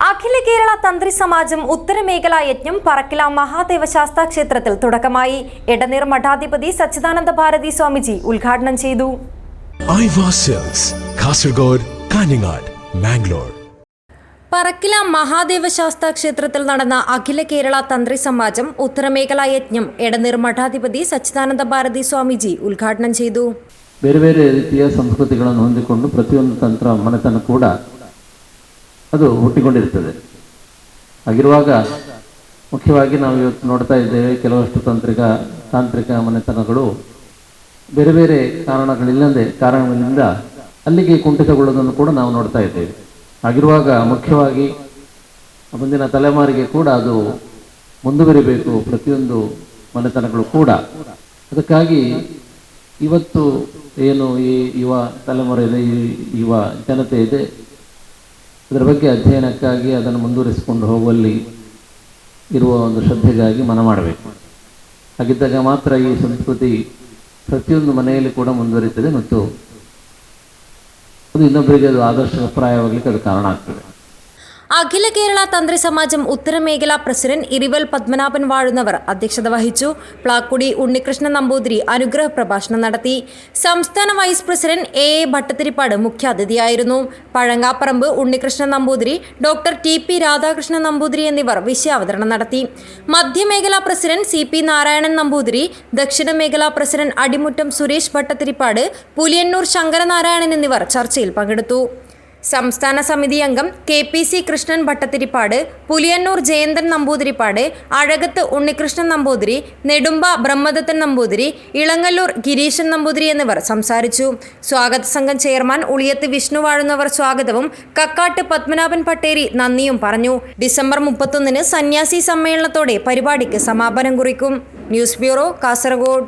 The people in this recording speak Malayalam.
അഖില കേരള തന്ത്രി സമാജം ഉത്തരമേഖലാ യജ്ഞം പറക്കില മഹാദേവ ശാസ്താ ക്ഷേത്രത്തിൽ തുടക്കമായി. എടനീർ മഠാധിപതി സച്ചിദാനന്ദ ഭാരതി സ്വാമിജി ഉദ്ഘാടനം ചെയ്തു. പറക്കില മഹാദേവ ശാസ്താ ക്ഷേത്രത്തിൽ നടന്ന അഖില കേരള തന്ത്രി സമാജം ഉത്തരമേഖലാ യജ്ഞം എടനീർ ಮಠಾಧಿಪತಿ ಸಚ್ಚಿದಾನಂದ ಭಾರತಿ ಸ್ವಾಮೀಜಿ ಉದ್ಘಾಟನೆ ചെയ്തു. ಬೇರೆ ಬೇರೆ ರೀತಿಯ ಸಂಸ್ಕೃತಿಗಳನ್ನು ಹೊಂದಿಕೊಂಡು ಪ್ರತಿಯೊಂದು ತಂತ್ರ ಮನೆತನ ಕೂಡ ಅದು ಹುಟ್ಟಿಕೊಂಡಿರ್ತದೆ. ಹಾಗಿರುವಾಗ ಮುಖ್ಯವಾಗಿ ನಾವು ಇವತ್ತು ನೋಡ್ತಾ ಇದ್ದೇವೆ, ಕೆಲವಷ್ಟು ತಾಂತ್ರಿಕ ಮನೆತನಗಳು ಬೇರೆ ಬೇರೆ ಕಾರಣಗಳಿಂದ ಅಲ್ಲಿಗೆ ಕುಂಠಿತಗೊಳ್ಳುವುದನ್ನು ಕೂಡ ನಾವು ನೋಡ್ತಾ ಇದ್ದೇವೆ. ಹಾಗಿರುವಾಗ ಮುಖ್ಯವಾಗಿ ಮುಂದಿನ ತಲೆಮಾರಿಗೆ ಕೂಡ ಅದು ಮುಂದುವರಿಬೇಕು, ಪ್ರತಿಯೊಂದು ಮನೆತನಗಳು ಕೂಡ. ಅದಕ್ಕಾಗಿ ಇವತ್ತು ಏನು ಈ ಯುವ ತಲೆಮಾರೆ ಇದೆ, ಈ ಯುವ ಜನತೆ ಇದೆ, ಅದರ ಬಗ್ಗೆ ಅಧ್ಯಯನಕ್ಕಾಗಿ ಅದನ್ನು ಮುಂದುವರಿಸಿಕೊಂಡು ಹೋಗುವಲ್ಲಿ ಇರುವ ಒಂದು ಶ್ರದ್ಧೆಗಾಗಿ ಮನ ಮಾಡಬೇಕು. ಹಾಗಿದ್ದಾಗ ಮಾತ್ರ ಈ ಸಂಸ್ಕೃತಿ ಪ್ರತಿಯೊಂದು ಮನೆಯಲ್ಲಿ ಕೂಡ ಮುಂದುವರಿತದೆ ಮತ್ತು ಅದು ಇನ್ನೊಬ್ಬರಿಗೆ ಅದು ಆದರ್ಶಪ್ರಾಯವಾಗಲಿಕ್ಕೆ ಅದು ಕಾರಣ ಆಗ್ತದೆ. അഖില കേരള തന്ത്രി സമാജം ഉത്തരമേഖലാ പ്രസിഡന്റ് ഇരിവൽ പത്മനാഭൻ വാഴുന്നവർ അധ്യക്ഷത വഹിച്ചു. പ്ലാക്കുടി ഉണ്ണികൃഷ്ണൻ നമ്പൂതിരി അനുഗ്രഹ പ്രഭാഷണം നടത്തി. സംസ്ഥാന വൈസ് പ്രസിഡന്റ് എ ഭട്ടത്തിരിപ്പാട് മുഖ്യാതിഥിയായിരുന്നു. Pazhangaparambu Unnikrishnan Namboothiri, doctor T P Radhakrishnan Namboothiri എന്നിവർ വിഷയാവതരണം നടത്തി. മധ്യമേഖലാ president C P Narayanan Namboothiri, ദക്ഷിണ മേഖലാ പ്രസിഡന്റ് അടിമുറ്റം സുരേഷ് ഭട്ടത്തിരിപ്പാട്, പുലിയന്നൂർ ശങ്കരനാരായണൻ എന്നിവർ ചർച്ചയിൽ പങ്കെടുത്തു. സംസ്ഥാന സമിതി അംഗം KPC കൃഷ്ണൻ ഭട്ടത്തിരിപ്പാട്, പുലിയന്നൂർ ജയന്തൻ നമ്പൂതിരിപ്പാട്, അഴകത്ത് ഉണ്ണികൃഷ്ണൻ നമ്പൂതിരി, നെടുമ്പ ബ്രഹ്മദത്തൻ നമ്പൂതിരി, ഇളങ്ങല്ലൂർ ഗിരീശൻ നമ്പൂതിരി എന്നിവർ സംസാരിച്ചു. സ്വാഗത സംഘം ചെയർമാൻ ഉളിയത്ത് വിഷ്ണു വാഴുന്നവർ സ്വാഗതവും കക്കാട്ട് പത്മനാഭൻ പട്ടേരി നന്ദിയും പറഞ്ഞു. ഡിസംബർ 31 സന്യാസി സമ്മേളനത്തോടെ പരിപാടിക്ക് സമാപനം കുറിക്കും. News bureau, Kasaragod.